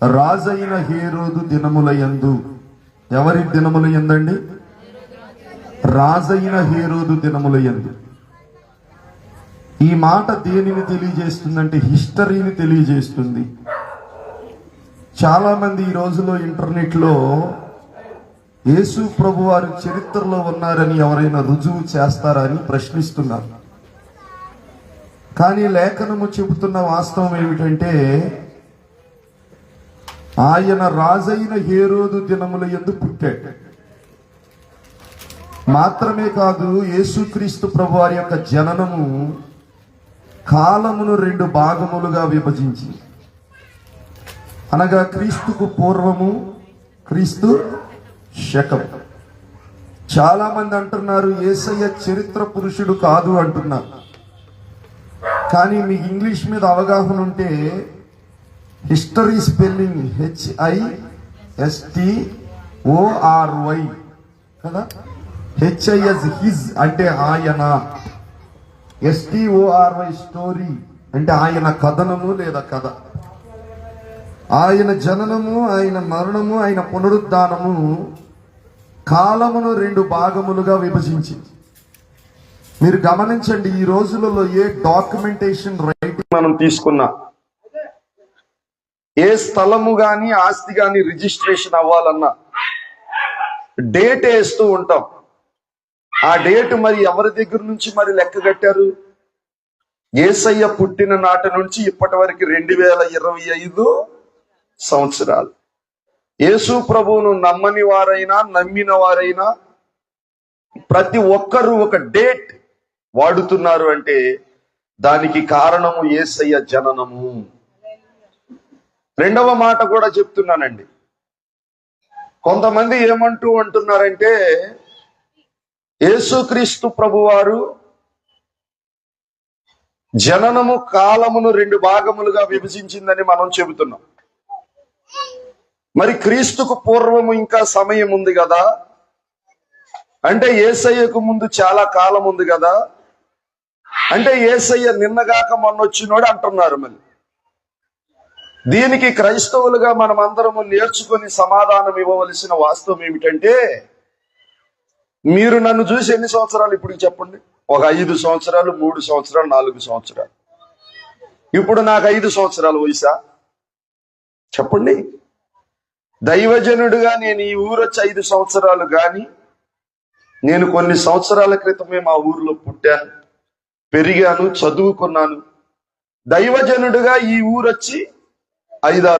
రాజైన హేరోదు దినములయందు. ఎవరి దినములయందండి? రాజైన హేరోదు దినములయందు. ఈ మాట దేనిని తెలియజేస్తుందంటే హిస్టరీని తెలియజేస్తుంది. చాలా మంది ఈ రోజులో ఇంటర్నెట్లో యేసు ప్రభు వారి చరిత్రలో ఉన్నారని ఎవరైనా రుజువు చేస్తారని ప్రశ్నిస్తున్నారు. కానీ లేఖనము చెబుతున్న వాస్తవం ఏమిటంటే ఆయన రాజైన హేరోదు దినములయందు పుట్టాడు. మాత్రమే కాదు, యేసుక్రీస్తు ప్రభు వారి యొక్క జననము కాలమును 2 భాగములుగా విభజించి, అనగా క్రీస్తుకు పూర్వము, క్రీస్తు శకం. చాలా మంది అంటున్నారు యేసయ్య చరిత్ర పురుషుడు కాదు అంటున్నారు. కానీ మీకు ఇంగ్లీష్ మీద అవగాహన ఉంటే హిస్టరీ స్పెల్లింగ్ HISTORY కదా. HIS హిజ్ అంటే ఆయన, STORY స్టోరీ అంటే ఆయన కథనము లేదా కథ. ఆయన జననము, ఆయన మరణము, ఆయన పునరుద్ధానము కాలమును 2 భాగములుగా విభజించింది. మీరు గమనించండి, ఈ రోజులలో ఏ డాక్యుమెంటేషన్ రైటింగ్ మనం తీసుకున్నా, ఏ స్థలము గాని ఆస్తి గాని రిజిస్ట్రేషన్ అవ్వాలన్నా డేట్ వేస్తూ ఉంటాం. ఆ డేట్ మరి ఎవరి దగ్గర నుంచి మరి లెక్క కట్టారు? యేసయ్య పుట్టిన నాటి నుంచి ఇప్పటి వరకు 2025 సంవత్సరాలు. యేసు ప్రభువును నమ్మని వారైనా నమ్మిన వారైనా ప్రతి ఒక్కరూ ఒక డేట్ వాడుతున్నారు. అంటే దానికి కారణము యేసయ్య జననము. రెండవ మాట కూడా చెప్తున్నానండి. కొంతమంది ఏమంటూ అంటున్నారంటే యేసుక్రీస్తు ప్రభువారు జననము కాలమును 2 భాగములుగా విభజించిందని మనం చెబుతున్నాం. మరి క్రీస్తుకు పూర్వము ఇంకా సమయం ఉంది కదా, అంటే యేసయ్యకు ముందు చాలా కాలం ఉంది కదా, అంటే యేసయ్య నిన్నగాక మొన్నొచ్చినోడు అంటున్నారు. మళ్ళీ దీనికి క్రైస్తవులుగా మనం అందరము నేర్చుకొని సమాధానం ఇవ్వవలసిన వాస్తవం ఏమిటంటే, మీరు నన్ను చూసి ఎన్ని సంవత్సరాలు ఇప్పుడు చెప్పండి? ఒక 5 సంవత్సరాలు, 3 సంవత్సరాలు, 4 సంవత్సరాలు. ఇప్పుడు నాకు 5 సంవత్సరాల వయసా? చెప్పండి. దైవజనుడుగా నేను ఈ ఊరొచ్చి 5 సంవత్సరాలు కానీ, నేను కొన్ని సంవత్సరాల క్రితమే మా ఊర్లో పుట్టాను, పెరిగాను, చదువుకున్నాను. దైవజనుడుగా ఈ ఊరొచ్చి 5-6